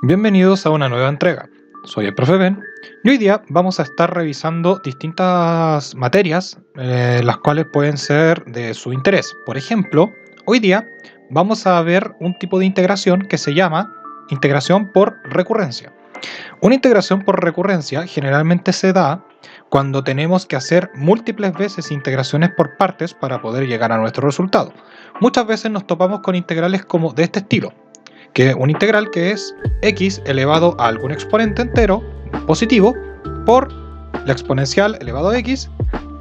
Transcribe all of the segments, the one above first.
Bienvenidos a una nueva entrega. Soy el profe Ben y hoy día vamos a estar revisando distintas materias, las cuales pueden ser de su interés. Por ejemplo, hoy día vamos a ver un tipo de integración que se llama integración por recurrencia. Una integración por recurrencia generalmente se da cuando tenemos que hacer múltiples veces integraciones por partes para poder llegar a nuestro resultado. Muchas veces nos topamos con integrales como de este estilo, que es un integral que es x elevado a algún exponente entero positivo por la exponencial elevado a x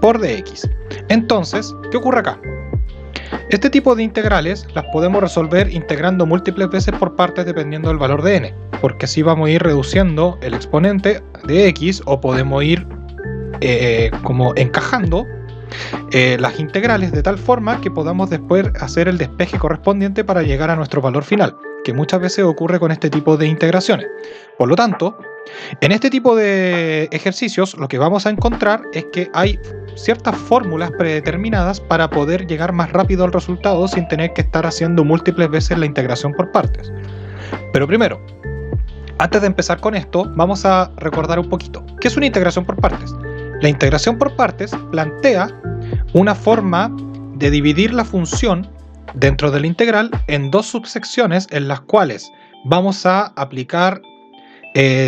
por dx. Entonces, ¿qué ocurre acá? Este tipo de integrales las podemos resolver integrando múltiples veces por partes dependiendo del valor de n, porque así vamos a ir reduciendo el exponente de x o podemos ir como encajando las integrales de tal forma que podamos después hacer el despeje correspondiente para llegar a nuestro valor final, que muchas veces ocurre con este tipo de integraciones. Por lo tanto, en este tipo de ejercicios lo que vamos a encontrar es que hay ciertas fórmulas predeterminadas para poder llegar más rápido al resultado sin tener que estar haciendo múltiples veces la integración por partes. Pero primero, antes de empezar con esto, vamos a recordar un poquito. ¿Qué es una integración por partes? La integración por partes plantea una forma de dividir la función dentro de la integral en dos subsecciones en las cuales vamos a aplicar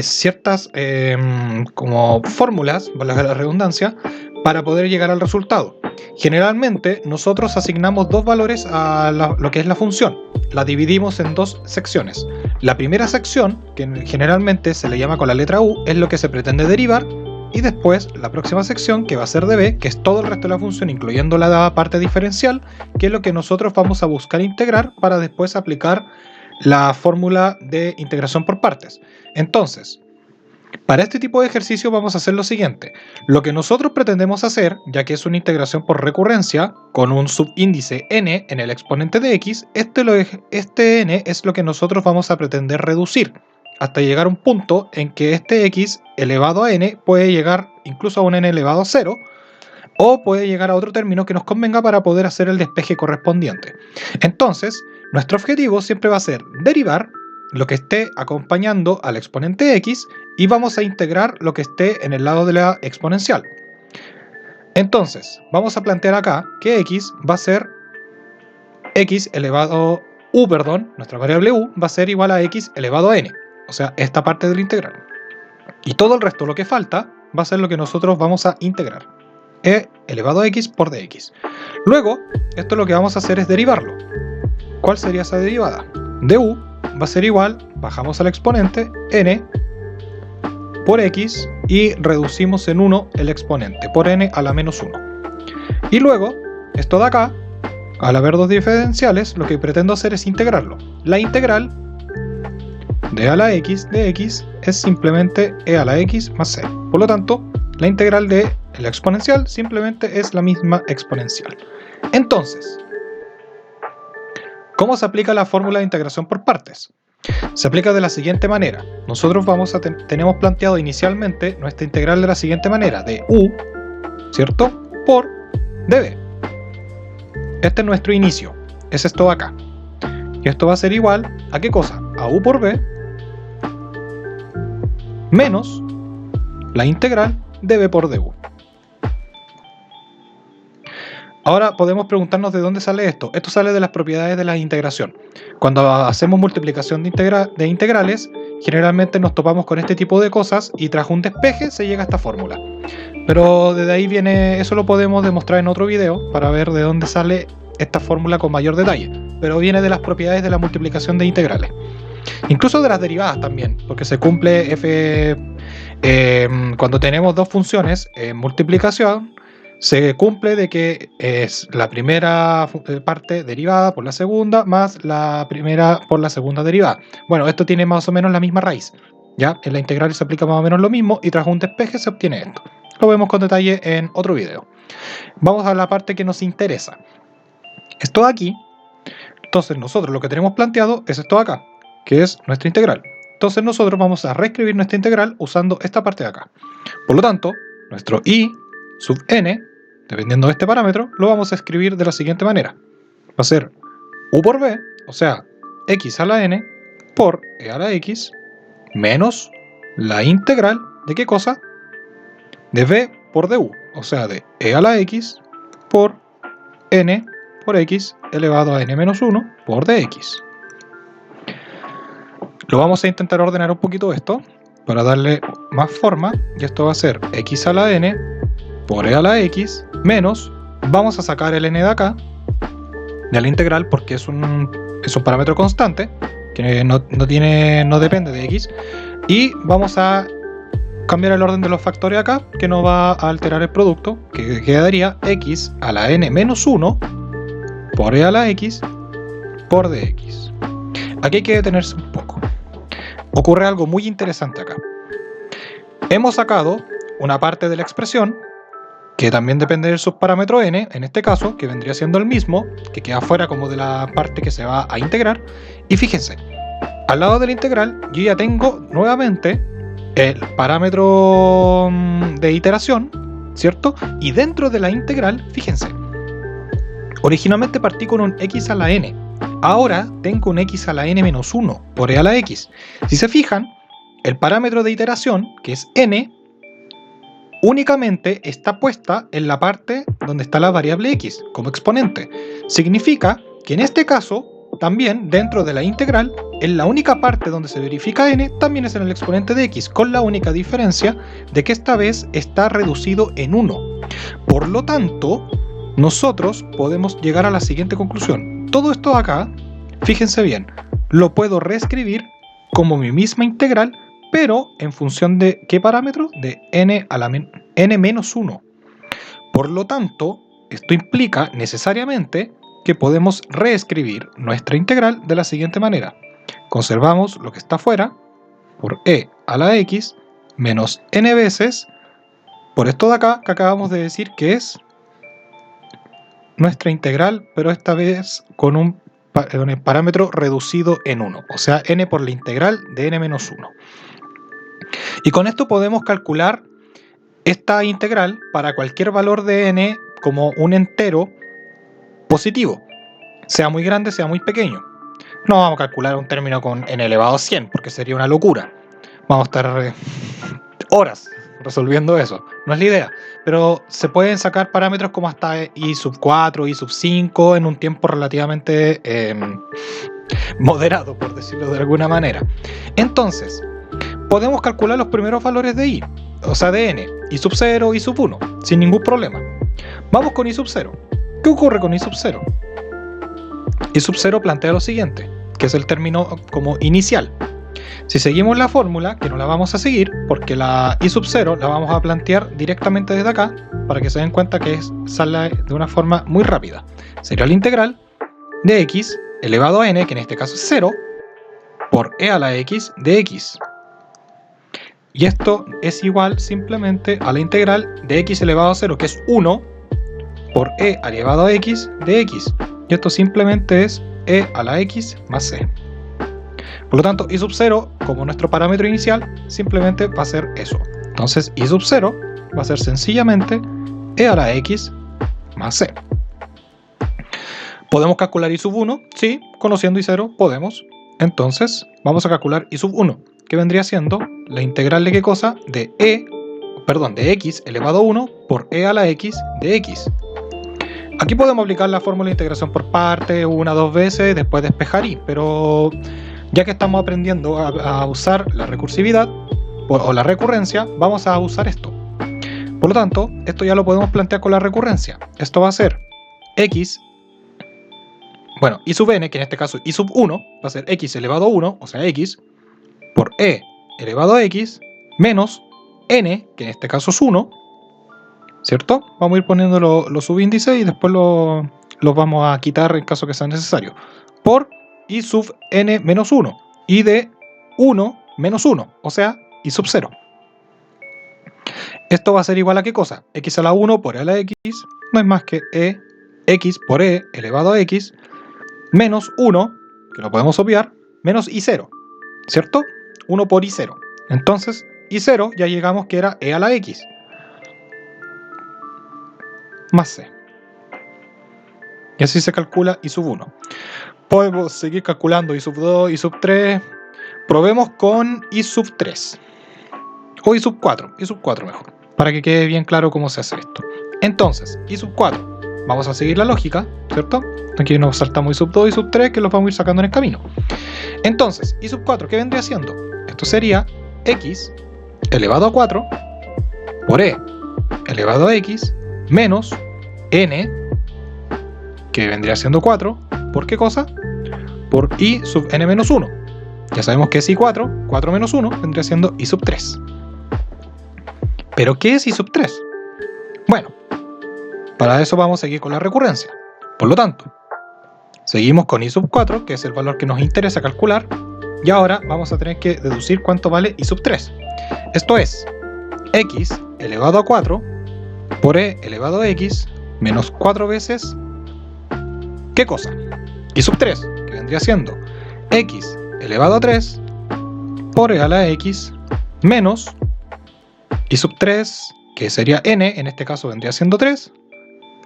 ciertas como fórmulas, valga la redundancia, para poder llegar al resultado. Generalmente nosotros asignamos dos valores a lo que es la función. La dividimos en dos secciones. La primera sección, que generalmente se le llama con la letra U, es lo que se pretende derivar. Y después la próxima sección, que va a ser de b, que es todo el resto de la función, incluyendo la parte diferencial, que es lo que nosotros vamos a buscar integrar para después aplicar la fórmula de integración por partes. Entonces, para este tipo de ejercicio vamos a hacer lo siguiente. Lo que nosotros pretendemos hacer, ya que es una integración por recurrencia, con un subíndice n en el exponente de x, este n es lo que nosotros vamos a pretender reducir, hasta llegar a un punto en que este x elevado a n puede llegar incluso a un n elevado a 0, o puede llegar a otro término que nos convenga para poder hacer el despeje correspondiente. Entonces, nuestro objetivo siempre va a ser derivar lo que esté acompañando al exponente x y vamos a integrar lo que esté en el lado de la exponencial. Entonces, vamos a plantear acá que x va a ser x elevado nuestra variable u va a ser igual a x elevado a n, o sea, esta parte del integral. Y todo el resto, lo que falta, va a ser lo que nosotros vamos a integrar, e elevado a x por dx. Luego, esto lo que vamos a hacer es derivarlo. ¿Cuál sería esa derivada? De u va a ser igual, bajamos al exponente, n por x y reducimos en 1 el exponente, por n a la menos 1. Y luego, esto de acá, al haber dos diferenciales, lo que pretendo hacer es integrarlo. La integral de a la x de x es simplemente e a la x más c. Por lo tanto, la integral de la exponencial simplemente es la misma exponencial. Entonces, ¿cómo se aplica la fórmula de integración por partes? Se aplica de la siguiente manera. Nosotros tenemos planteado inicialmente nuestra integral de la siguiente manera, de u, ¿cierto?, por db. Este es nuestro inicio, es esto de acá. Y esto va a ser igual a ¿qué cosa? A u por b menos la integral de b por du. Ahora podemos preguntarnos de dónde sale esto. Esto sale de las propiedades de la integración. Cuando hacemos multiplicación de integrales, generalmente nos topamos con este tipo de cosas y tras un despeje se llega a esta fórmula. Pero desde ahí viene, eso lo podemos demostrar en otro video para ver de dónde sale esta fórmula con mayor detalle. Pero viene de las propiedades de la multiplicación de integrales. Incluso de las derivadas también, porque se cumple cuando tenemos dos funciones en multiplicación, se cumple de que es la primera parte derivada por la segunda más la primera por la segunda derivada. Bueno, esto tiene más o menos la misma raíz, ¿ya? En la integral se aplica más o menos lo mismo y tras un despeje se obtiene esto. Lo vemos con detalle en otro video. Vamos a la parte que nos interesa. Esto de aquí, entonces nosotros lo que tenemos planteado es esto de acá, que es nuestra integral. Entonces nosotros vamos a reescribir nuestra integral usando esta parte de acá. Por lo tanto, nuestro i sub n, dependiendo de este parámetro, lo vamos a escribir de la siguiente manera. Va a ser u por b, o sea, x a la n, por e a la x, menos la integral ¿de qué cosa? De v por du, o sea, de e a la x por n por x elevado a n menos 1 por dx. Lo vamos a intentar ordenar un poquito esto para darle más forma, y esto va a ser x a la n por e a la x menos, vamos a sacar el n de acá, de la integral, porque es un parámetro constante, que no depende de x, y vamos a cambiar el orden de los factores acá, que no va a alterar el producto, que quedaría x a la n menos 1 por e a la x por dx. Aquí hay que detenerse un poco. Ocurre algo muy interesante acá. Hemos sacado una parte de la expresión que también depende del subparámetro n, en este caso, que vendría siendo el mismo, que queda fuera como de la parte que se va a integrar. Y fíjense, al lado de la integral yo ya tengo nuevamente el parámetro de iteración, ¿cierto? Y dentro de la integral, fíjense, originalmente partí con un x a la n, ahora tengo un x a la n menos 1 por e a la x. Si se fijan, el parámetro de iteración, que es n, únicamente está puesta en la parte donde está la variable x como exponente. Significa que en este caso, también dentro de la integral, en la única parte donde se verifica n, también es en el exponente de x, con la única diferencia de que esta vez está reducido en 1. Por lo tanto, nosotros podemos llegar a la siguiente conclusión. Todo esto acá, fíjense bien, lo puedo reescribir como mi misma integral, pero en función de ¿qué parámetro? De n a la n menos 1. Por lo tanto, esto implica necesariamente que podemos reescribir nuestra integral de la siguiente manera. Conservamos lo que está afuera por e a la x menos n veces por esto de acá que acabamos de decir que es nuestra integral, pero esta vez con un parámetro reducido en 1, o sea, n por la integral de n menos 1. Y con esto podemos calcular esta integral para cualquier valor de n como un entero positivo, sea muy grande, sea muy pequeño. No vamos a calcular un término con n elevado a 100, porque sería una locura. Vamos a estar horas resolviendo eso, no es la idea. Pero se pueden sacar parámetros como hasta i sub 4, i sub 5 en un tiempo relativamente moderado, por decirlo de alguna manera. Entonces, podemos calcular los primeros valores de i, o sea de n, i sub 0, i sub 1, sin ningún problema. Vamos con i sub 0. ¿Qué ocurre con i sub 0? I sub 0 plantea lo siguiente, que es el término como inicial. Si seguimos la fórmula, que no la vamos a seguir, porque la i sub 0 la vamos a plantear directamente desde acá, para que se den cuenta que sale de una forma muy rápida. Sería la integral de x elevado a n, que en este caso es 0, por e a la x de x. Y esto es igual simplemente a la integral de x elevado a 0, que es 1, por e elevado a x de x. Y esto simplemente es e a la x más c. Por lo tanto, i sub 0, como nuestro parámetro inicial, simplemente va a ser eso. Entonces, i sub 0 va a ser sencillamente e a la x más c. ¿Podemos calcular i sub 1? Sí, conociendo i0 podemos. Entonces, vamos a calcular i sub 1, que vendría siendo la integral de qué cosa? De x elevado a 1 por e a la x de x. Aquí podemos aplicar la fórmula de integración por partes, una o dos veces, después despejar y, pero ya que estamos aprendiendo a usar la recursividad o la recurrencia, vamos a usar esto. Por lo tanto, esto ya lo podemos plantear con la recurrencia. Esto va a ser x, bueno, i sub n, que en este caso i sub 1, va a ser x elevado a 1, o sea x, por e elevado a x, menos n, que en este caso es 1, ¿cierto? Vamos a ir poniendo los subíndices y después los vamos a quitar en caso que sea necesario. Por i sub n menos 1, i de 1 menos 1, o sea, i sub 0. Esto va a ser igual a ¿qué cosa? X a la 1 por e a la x, no es más que x por e elevado a x, menos 1, que lo podemos obviar, menos i0, ¿cierto? 1 por i0. Entonces, i0 ya llegamos que era e a la x, más c. Y así se calcula i sub 1. Podemos seguir calculando i sub 2, i sub 3. Probemos con i sub 3. O i sub 4. I sub 4 mejor. Para que quede bien claro cómo se hace esto. Entonces, i sub 4. Vamos a seguir la lógica, ¿cierto? Aquí nos saltamos i sub 2 y sub 3 que los vamos a ir sacando en el camino. Entonces, i sub 4, ¿qué vendría siendo? Esto sería x elevado a 4 por e elevado a x menos n, que vendría siendo 4, ¿por qué cosa? Por i sub n menos 1. Ya sabemos que es i4, 4 menos 1 vendría siendo i sub 3. ¿Pero qué es i sub 3? Bueno, para eso vamos a seguir con la recurrencia. Por lo tanto, seguimos con i sub 4, que es el valor que nos interesa calcular, y ahora vamos a tener que deducir cuánto vale i sub 3. Esto es x elevado a 4 por e elevado a x menos 4 veces, ¿qué cosa? I sub 3, que vendría siendo x elevado a 3 por e a la x menos i sub 3, que sería n, en este caso vendría siendo 3,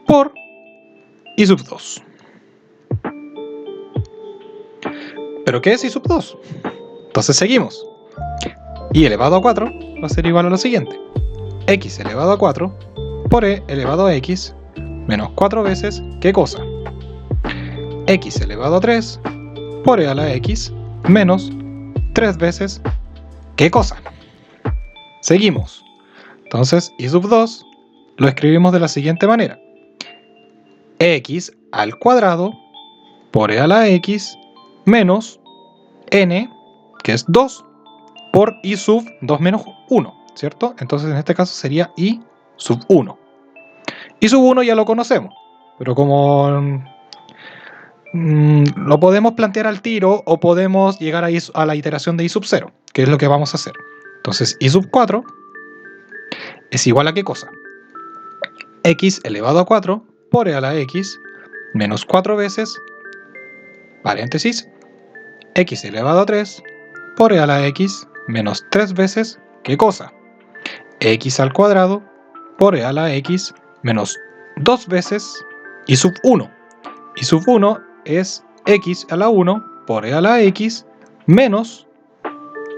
por i sub 2. ¿Pero qué es i sub 2? Entonces seguimos. I elevado a 4 va a ser igual a lo siguiente. X elevado a 4 por e elevado a x menos 4 veces, ¿qué cosa? X elevado a 3 por e a la x menos 3 veces, ¿qué cosa? Seguimos. Entonces, i sub 2 lo escribimos de la siguiente manera. X al cuadrado por e a la x menos n, que es 2, por i sub 2 menos 1, ¿cierto? Entonces en este caso sería i sub 1. I sub 1 ya lo conocemos, pero como lo podemos plantear al tiro o podemos llegar a la iteración de i sub 0, que es lo que vamos a hacer. Entonces i sub 4 es igual a ¿qué cosa? X elevado a 4 por e a la x menos 4 veces, paréntesis, x elevado a 3 por e a la x menos 3 veces, ¿qué cosa? X al cuadrado por e a la x menos 2 veces i sub 1. I sub 1 es x a la 1 por e a la x menos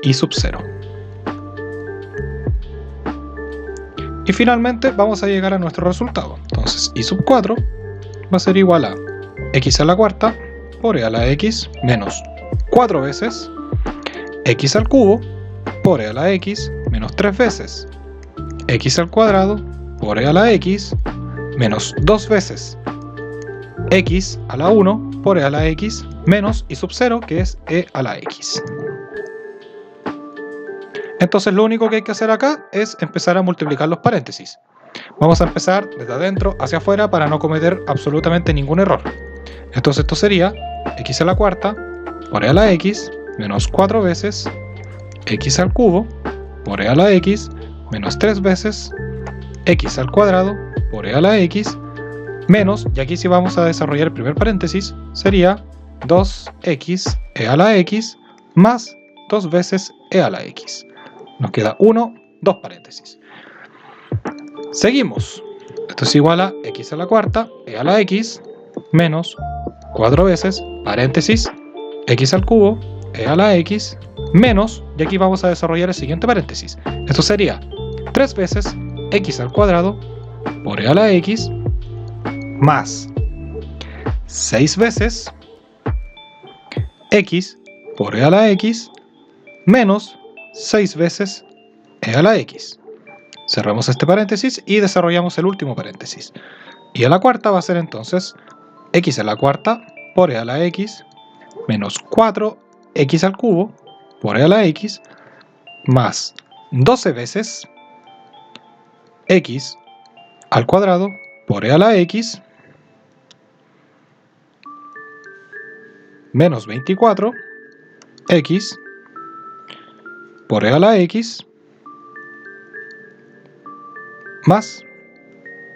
i sub 0. Y finalmente vamos a llegar a nuestro resultado. Entonces i sub 4 va a ser igual a x a la cuarta por e a la x menos 4 veces x al cubo por e a la x menos 3 veces x al cuadrado por e a la x menos 2 veces x a la 1 por e a la x menos i sub 0, que es e a la x. Entonces lo único que hay que hacer acá es empezar a multiplicar los paréntesis. Vamos a empezar desde adentro hacia afuera para no cometer absolutamente ningún error. Entonces esto sería x a la cuarta por e a la x menos 4 veces x al cubo por e a la x menos 3 veces x al cuadrado por e a la x menos, y aquí sí vamos a desarrollar el primer paréntesis, sería 2x e a la x más 2 veces e a la x. Nos queda 1, 2 paréntesis. Seguimos. Esto es igual a x a la cuarta e a la x menos 4 veces, paréntesis, x al cubo e a la x menos, y aquí vamos a desarrollar el siguiente paréntesis. Esto sería 3 veces x al cuadrado por e a la x más 6 veces x por e a la x menos 6 veces e a la x. Cerramos este paréntesis y desarrollamos el último paréntesis. Y a la cuarta va a ser entonces x a la cuarta por e a la x menos 4x al cubo por e a la x más 12 veces x al cuadrado por e a la x menos 24x por e a la x más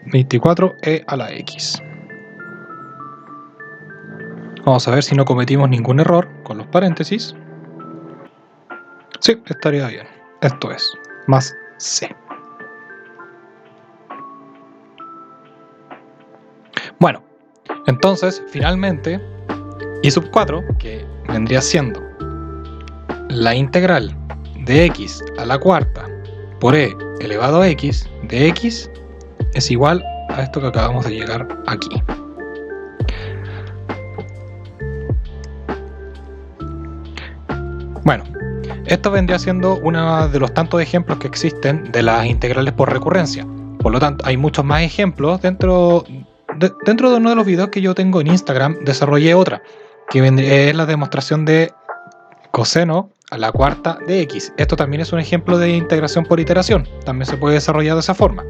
24e a la x. Vamos a ver si no cometimos ningún error con los paréntesis. Sí, estaría bien. Esto es más c. Bueno, entonces finalmente i sub 4, que vendría siendo la integral de x a la cuarta por e elevado a x de x es igual a esto que acabamos de llegar aquí. Bueno, esto vendría siendo uno de los tantos ejemplos que existen de las integrales por recurrencia. Por lo tanto, hay muchos más ejemplos. Dentro de uno de los videos que yo tengo en Instagram, desarrollé otra, que es la demostración de coseno a la cuarta de x. Esto también es un ejemplo de integración por iteración. También se puede desarrollar de esa forma.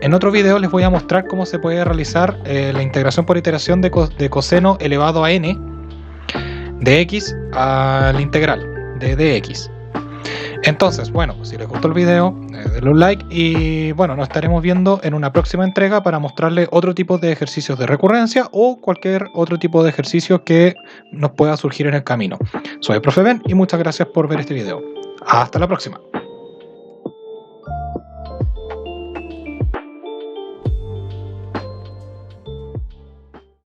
En otro video les voy a mostrar cómo se puede realizar la integración por iteración de coseno elevado a n de x a la integral de dx. Entonces, bueno, si les gustó el video, denle un like y bueno, nos estaremos viendo en una próxima entrega para mostrarles otro tipo de ejercicios de recurrencia o cualquier otro tipo de ejercicio que nos pueda surgir en el camino. Soy el Profe Ben y muchas gracias por ver este video. Hasta la próxima.